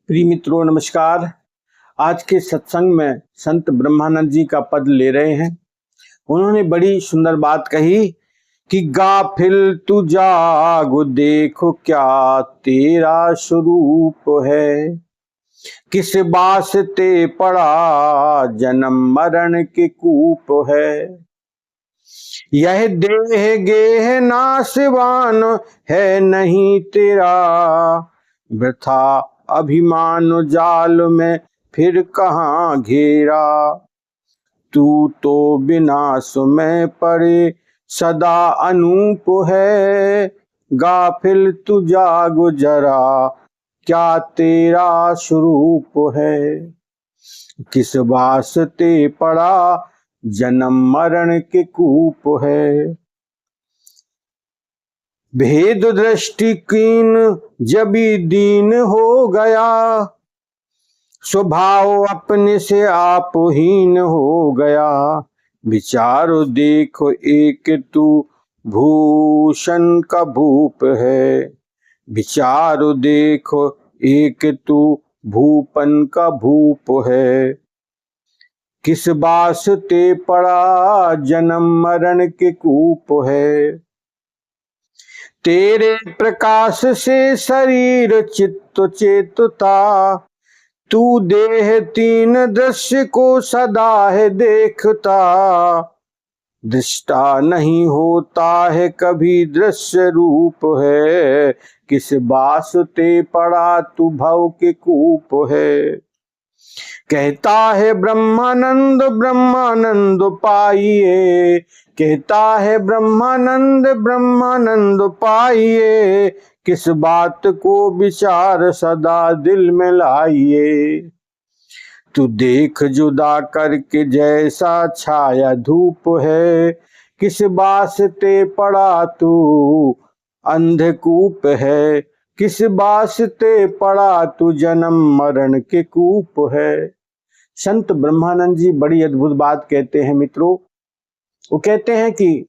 प्रिय मित्रों नमस्कार। आज के सत्संग में संत ब्रह्मानंद जी का पद ले रहे हैं। उन्होंने बड़ी सुंदर बात कही कि गाफिल तू जागो देखो क्या तेरा स्वरूप है, किस वास्ते पड़ा जन्म मरण के कूप है। यह देह गेह नासवान है नहीं तेरा, वृथा अभिमान जाल में फिर कहाँ घेरा। तू तो विनाश में पड़े सदा अनूप है, गाफिल तू जागो जरा क्या तेरा स्वरूप है। किस वास्ते पड़ा जन्म मरण के कूप है। भेद दृष्टि कीन जबी दीन हो गया, स्वभाव अपने से आप हीन हो गया। विचारो देखो एक तू भूषण का भूप है, विचारो देखो एक तू भूपन का भूप है। किस वास्ते पड़ा जन्म मरण के कूप है। तेरे प्रकाश से शरीर चित्त चेतता, तू देह तीन दृश्य को सदा है देखता। दृष्टा नहीं होता है कभी दृश्य रूप है, किस वास्ते पड़ा तू भव के कूप है। कहता है ब्रह्मानंद ब्रह्मानंद पाइए, कहता है ब्रह्मानंद ब्रह्मानंद पाइए। किस बात को विचार सदा दिल में लाइए। तू देख जुदा करके जैसा छाया धूप है, किस वास्ते पड़ा तू अंधकूप है। किस वास्ते पड़ा तू जन्म मरण के कूप है। संत ब्रह्मानंद जी बड़ी अद्भुत बात कहते हैं मित्रों। वो कहते हैं कि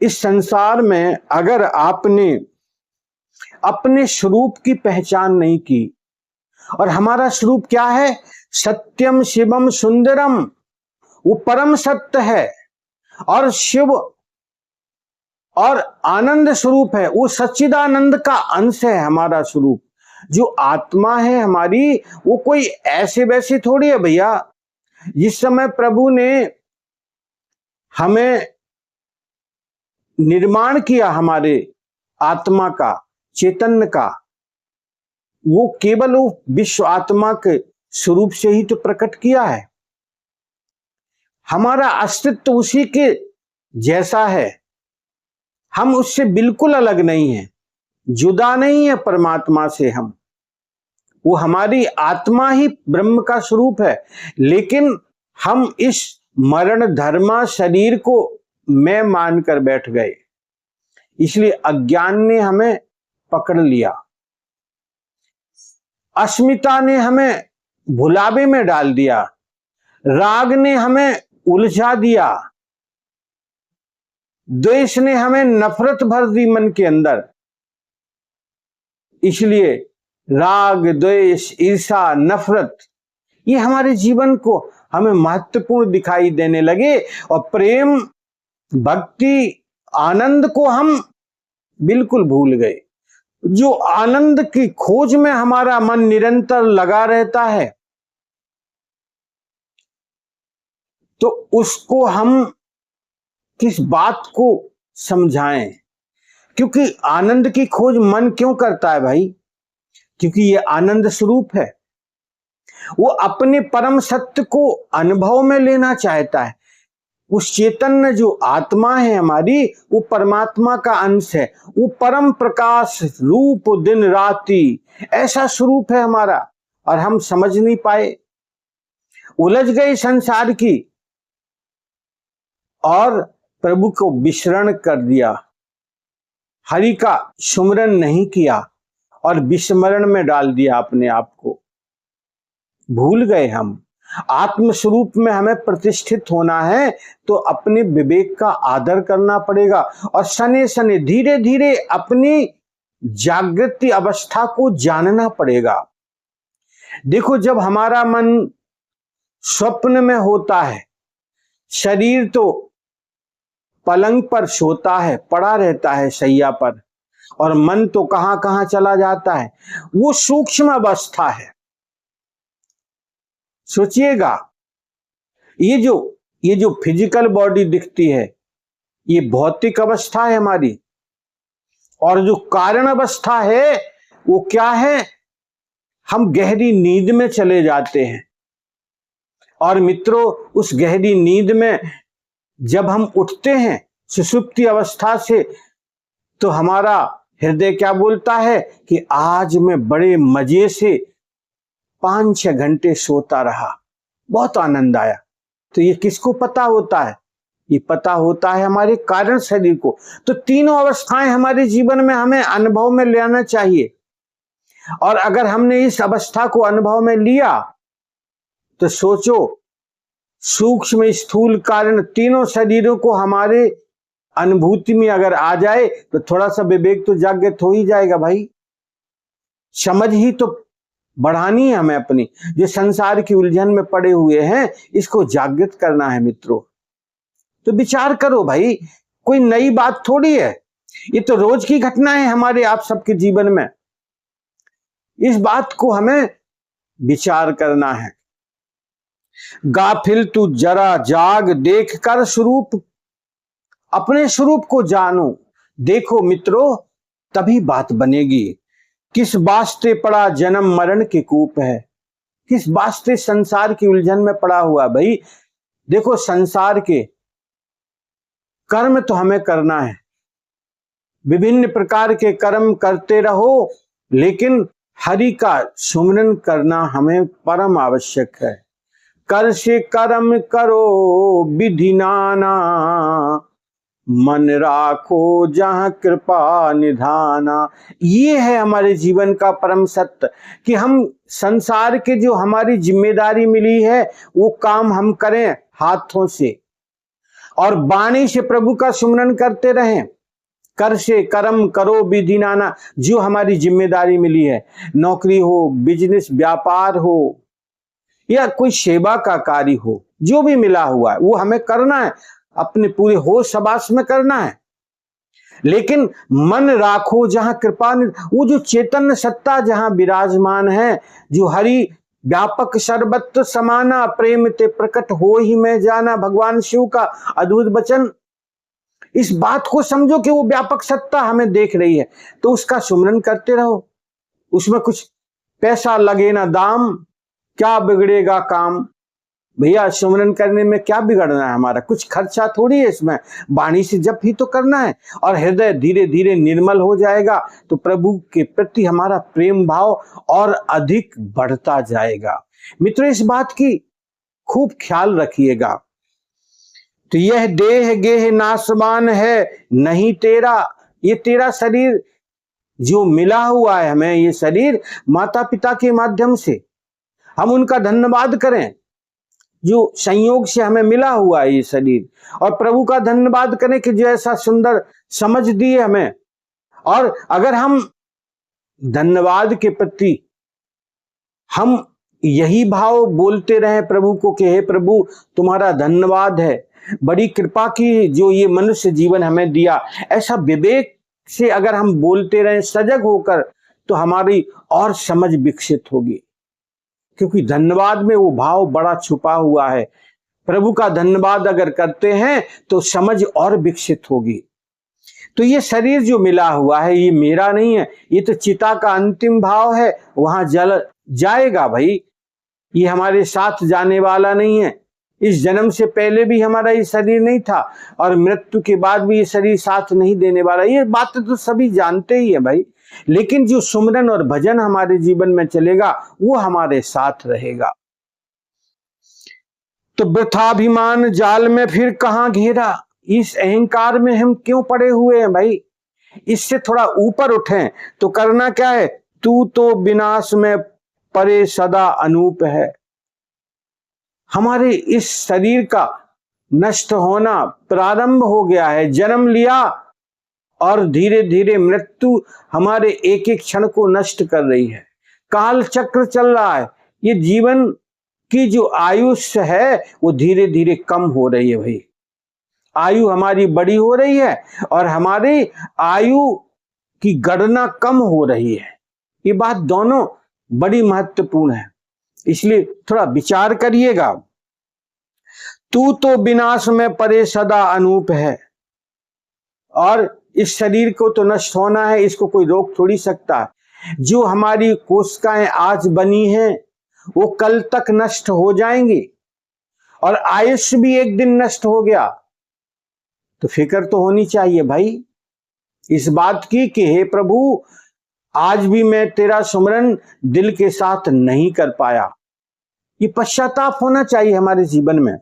इस संसार में अगर आपने अपने स्वरूप की पहचान नहीं की, और हमारा स्वरूप क्या है, सत्यम शिवम सुंदरम, वो परम सत्य है और शिव और आनंद स्वरूप है, वो सच्चिदानंद का अंश है हमारा स्वरूप। जो आत्मा है हमारी वो कोई ऐसे वैसे थोड़ी है भैया। जिस समय प्रभु ने हमें निर्माण किया हमारे आत्मा का, चैतन्य का, वो केवल वो विश्व आत्मा के स्वरूप से ही तो प्रकट किया है। हमारा अस्तित्व उसी के जैसा है, हम उससे बिल्कुल अलग नहीं है, जुदा नहीं है परमात्मा से हम। वो हमारी आत्मा ही ब्रह्म का स्वरूप है, लेकिन हम इस मरण धर्मा शरीर को मैं मानकर बैठ गए, इसलिए अज्ञान ने हमें पकड़ लिया, अस्मिता ने हमें भुलावे में डाल दिया, राग ने हमें उलझा दिया, द्वेष ने हमें नफरत भर दी मन के अंदर। इसलिए राग द्वेष ईर्षा नफरत ये हमारे जीवन को हमें महत्वपूर्ण दिखाई देने लगे, और प्रेम भक्ति आनंद को हम बिल्कुल भूल गए। जो आनंद की खोज में हमारा मन निरंतर लगा रहता है, तो उसको हम किस बात को समझाएं। क्योंकि आनंद की खोज मन क्यों करता है भाई? क्योंकि ये आनंद स्वरूप है, वो अपने परम सत्य को अनुभव में लेना चाहता है। उस चैतन्य जो आत्मा है हमारी, वो परमात्मा का अंश है, वो परम प्रकाश रूप दिन राति ऐसा स्वरूप है हमारा, और हम समझ नहीं पाए, उलझ गए संसार की और प्रभु को विस्मरण कर दिया, हरि का सुमरन नहीं किया और विस्मरण में डाल दिया अपने आप को। भूल गए हम आत्म स्वरूप में हमें प्रतिष्ठित होना है, तो अपने विवेक का आदर करना पड़ेगा, और सने सने धीरे धीरे अपनी जागृति अवस्था को जानना पड़ेगा। देखो, जब हमारा मन स्वप्न में होता है, शरीर तो पलंग पर सोता है, पड़ा रहता है शैया पर, और मन तो कहां कहां चला जाता है। वो सूक्ष्म अवस्था है। सोचिएगा, ये जो फिजिकल बॉडी दिखती है, ये भौतिक अवस्था है हमारी, और जो कारण अवस्था है वो क्या है? हम गहरी नींद में चले जाते हैं। और मित्रों, उस गहरी नींद में जब हम उठते हैं सुषुप्ति अवस्था से, तो हमारा हृदय क्या बोलता है कि आज मैं बड़े मजे से 5-6 घंटे सोता रहा, बहुत आनंद आया। तो ये किसको पता होता है? ये पता होता है हमारे कारण शरीर को। तो तीनों अवस्थाएं हमारे जीवन में हमें अनुभव में लेना चाहिए। और अगर हमने इस अवस्था को अनुभव में लिया तो सोचो, सूक्ष्म स्थूल कारण तीनों शरीरों को हमारे अनुभूति में अगर आ जाए तो थोड़ा सा विवेक तो जागृत हो ही जाएगा भाई। समझ ही तो बढ़ानी है हमें अपनी। जो संसार की उलझन में पड़े हुए हैं, इसको जागृत करना है मित्रों। तो विचार करो भाई, कोई नई बात थोड़ी है, ये तो रोज की घटना है हमारे आप सबके जीवन में। इस बात को हमें विचार करना है। गाफिल तू जरा जाग, देख कर स्वरूप, अपने स्वरूप को जानो। देखो मित्रों, तभी बात बनेगी। किस वास्ते पड़ा जन्म मरण के कूप है? किस वास्ते संसार की उलझन में पड़ा हुआ भाई? देखो, संसार के कर्म तो हमें करना है, विभिन्न प्रकार के कर्म करते रहो, लेकिन हरि का सुमिरन करना हमें परम आवश्यक है। कर से कर्म करो विधि नाना, मन राखो जहां कृपा निधाना। ये है हमारे जीवन का परम सत्य कि हम संसार के जो हमारी जिम्मेदारी मिली है वो काम हम करें हाथों से, और वाणी से प्रभु का सुमिरन करते रहें। कर से कर्म करो विधि नाना, जो हमारी जिम्मेदारी मिली है, नौकरी हो, बिजनेस व्यापार हो, या कोई सेवा का कार्य हो, जो भी मिला हुआ है वो हमें करना है, अपने पूरे होश हवास में करना है। लेकिन मन राखो जहां कृपा, वो जो चैतन्य सत्ता जहां विराजमान है, जो हरि व्यापक सर्वत्र समाना, प्रेम ते प्रकट हो ही मैं जाना, भगवान शिव का अद्भुत वचन। इस बात को समझो कि वो व्यापक सत्ता हमें देख रही है, तो उसका सुमिरन करते रहो। उसमें कुछ पैसा लगे ना दाम, क्या बिगड़ेगा काम? भैया, सुमिरन करने में क्या बिगड़ना है हमारा? कुछ खर्चा थोड़ी है इसमें, वाणी से जप ही तो करना है, और हृदय धीरे धीरे निर्मल हो जाएगा तो प्रभु के प्रति हमारा प्रेम भाव और अधिक बढ़ता जाएगा। मित्रों, इस बात की खूब ख्याल रखिएगा। तो यह देह गेह नासवान है नहीं तेरा, ये तेरा शरीर जो मिला हुआ है हमें, ये शरीर माता पिता के माध्यम से हम उनका धन्यवाद करें जो संयोग से हमें मिला हुआ है ये शरीर, और प्रभु का धन्यवाद करें कि जो ऐसा सुंदर समझ दिए हमें। और अगर हम धन्यवाद के प्रति हम यही भाव बोलते रहे प्रभु को कि हे प्रभु, तुम्हारा धन्यवाद है, बड़ी कृपा की जो ये मनुष्य जीवन हमें दिया, ऐसा विवेक से अगर हम बोलते रहे सजग होकर, तो हमारी और समझ विकसित होगी। क्योंकि धन्यवाद में वो भाव बड़ा छुपा हुआ है। प्रभु का धन्यवाद अगर करते हैं तो समझ और विकसित होगी। तो ये शरीर जो मिला हुआ है ये मेरा नहीं है, ये तो चिता का अंतिम भाव है, वहां जल जाएगा भाई, ये हमारे साथ जाने वाला नहीं है। इस जन्म से पहले भी हमारा ये शरीर नहीं था, और मृत्यु के बाद भी ये शरीर साथ नहीं देने वाला। ये बात तो सभी जानते ही है भाई, लेकिन जो सुमिरन और भजन हमारे जीवन में चलेगा वो हमारे साथ रहेगा। तो वृथाभिमान जाल में फिर कहां घेरा, इस अहंकार में हम क्यों पड़े हुए हैं भाई? इससे थोड़ा ऊपर उठें। तो करना क्या है? तू तो विनाश में परे सदा अनूप है। हमारे इस शरीर का नष्ट होना प्रारंभ हो गया है, जन्म लिया और धीरे धीरे मृत्यु हमारे एक एक क्षण को नष्ट कर रही है। काल चक्र चल रहा है, ये जीवन की जो आयुष्य है वो धीरे धीरे कम हो रही है भाई। आयु हमारी बड़ी हो रही है और हमारी आयु की गणना कम हो रही है। ये बात दोनों बड़ी महत्वपूर्ण है, इसलिए थोड़ा विचार करिएगा। तू तो विनाश में परे सदा अनूप है, और इस शरीर को तो नष्ट होना है, इसको कोई रोक थोड़ी सकता है। जो हमारी कोशिकाएं आज बनी हैं वो कल तक नष्ट हो जाएंगी, और आयुष्य भी एक दिन नष्ट हो गया तो फिक्र तो होनी चाहिए भाई इस बात की कि हे प्रभु, आज भी मैं तेरा सुमरन दिल के साथ नहीं कर पाया। ये पश्चाताप होना चाहिए हमारे जीवन में।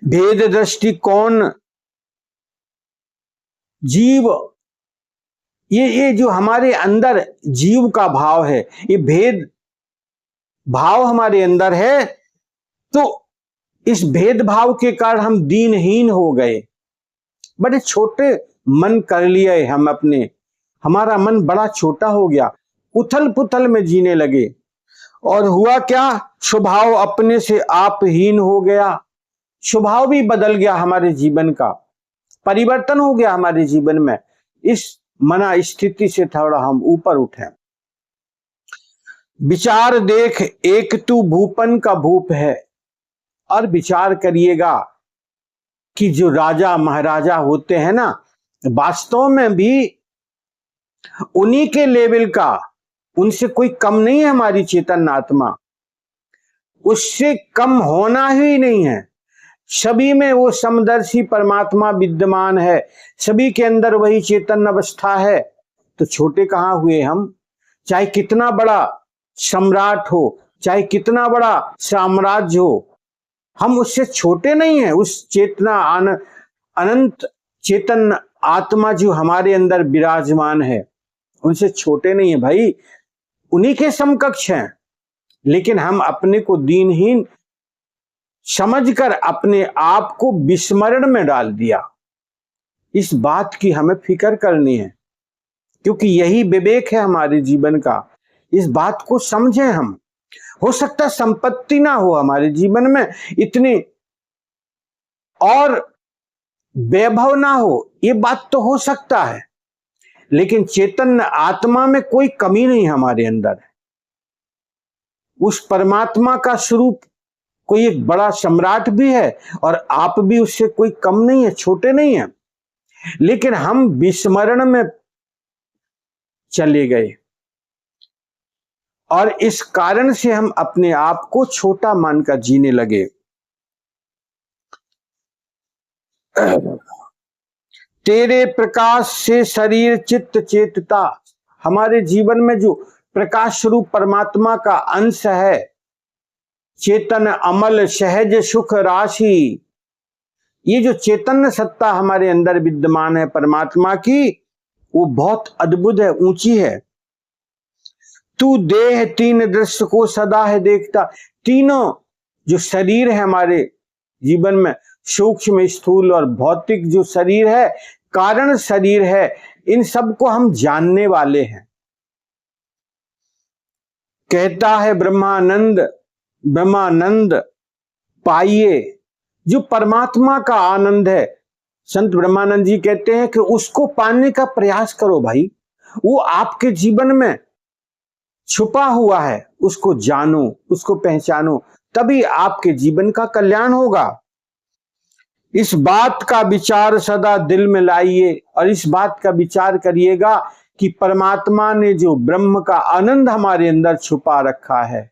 भेद दृष्टिकोण जीव, ये जो हमारे अंदर जीव का भाव है, ये भेद भाव हमारे अंदर है, तो इस भेदभाव के कारण हम दीनहीन हो गए, बड़े छोटे मन कर लिए हम अपने, हमारा मन बड़ा छोटा हो गया, उथल पुथल में जीने लगे। और हुआ क्या, स्वभाव अपने से आपहीन हो गया। स्वभाव भी बदल गया, हमारे जीवन का परिवर्तन हो गया हमारे जीवन में। इस मना स्थिति से थोड़ा हम ऊपर उठे। विचार देख एक तू भूपन का भूप है, और विचार करिएगा कि जो राजा महाराजा होते हैं ना, वास्तव में भी उन्हीं के लेवल का, उनसे कोई कम नहीं है हमारी चेतन आत्मा, उससे कम होना ही नहीं है। सभी में वो समदर्शी परमात्मा विद्यमान है, सभी के अंदर वही चेतन अवस्था है, तो छोटे कहां हुए हम। चाहे कितना बड़ा सम्राट हो, चाहे कितना बड़ा साम्राज्य हो, हम उससे छोटे नहीं हैं। उस चेतना अनंत चेतन आत्मा जो हमारे अंदर विराजमान है, उनसे छोटे नहीं है भाई, उन्हीं के समकक्ष हैं। लेकिन हम अपने को दीनहीन समझकर अपने आप को विस्मरण में डाल दिया। इस बात की हमें फिक्र करनी है, क्योंकि यही विवेक है हमारे जीवन का। इस बात को समझें हम। हो सकता है संपत्ति ना हो हमारे जीवन में इतनी, और वैभव ना हो, ये बात तो हो सकता है, लेकिन चेतन आत्मा में कोई कमी नहीं हमारे अंदर। उस परमात्मा का स्वरूप कोई एक बड़ा सम्राट भी है, और आप भी उससे कोई कम नहीं है, छोटे नहीं है, लेकिन हम विस्मरण में चले गए, और इस कारण से हम अपने आप को छोटा मानकर जीने लगे। तेरे प्रकाश से शरीर चित्त चेतता, हमारे जीवन में जो प्रकाश स्वरूप परमात्मा का अंश है, चेतन अमल सहज सुख राशि, ये जो चैतन्य सत्ता हमारे अंदर विद्यमान है परमात्मा की, वो बहुत अद्भुत है, ऊंची है। तू देह तीन दृश्य को सदा है देखता, तीनों जो शरीर है हमारे जीवन में, सूक्ष्म स्थूल और भौतिक जो शरीर है, कारण शरीर है, इन सब को हम जानने वाले हैं। कहता है ब्रह्मानंद, ब्रह्मानंद पाइए, जो परमात्मा का आनंद है, संत ब्रह्मानंद जी कहते हैं कि उसको पाने का प्रयास करो भाई। वो आपके जीवन में छुपा हुआ है, उसको जानो, उसको पहचानो, तभी आपके जीवन का कल्याण होगा। इस बात का विचार सदा दिल में लाइए, और इस बात का विचार करिएगा कि परमात्मा ने जो ब्रह्म का आनंद हमारे अंदर छुपा रखा है,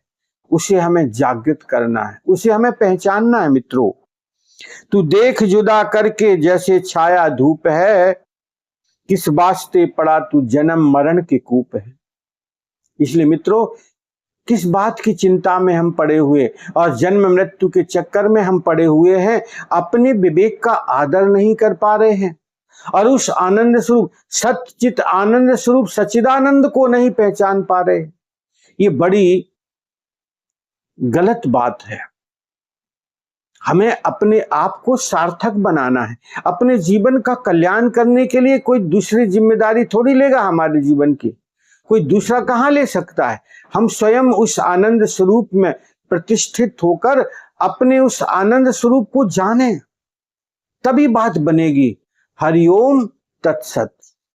उसे हमें जागृत करना है, उसे हमें पहचानना है। मित्रों, तू देख जुदा करके जैसे छाया धूप है, किस वास्ते पड़ा तू जन्म मरण के कूप है। इसलिए मित्रों, किस बात की चिंता में हम पड़े हुए और जन्म मृत्यु के चक्कर में हम पड़े हुए हैं, अपने विवेक का आदर नहीं कर पा रहे हैं, और उस आनंद स्वरूप सच्चित आनंद स्वरूप सच्चिदानंद को नहीं पहचान पा रहे। ये बड़ी गलत बात है। हमें अपने आप को सार्थक बनाना है। अपने जीवन का कल्याण करने के लिए कोई दूसरी जिम्मेदारी थोड़ी लेगा हमारे जीवन की, कोई दूसरा कहाँ ले सकता है। हम स्वयं उस आनंद स्वरूप में प्रतिष्ठित होकर अपने उस आनंद स्वरूप को जाने, तभी बात बनेगी। हरिओम तत्सत।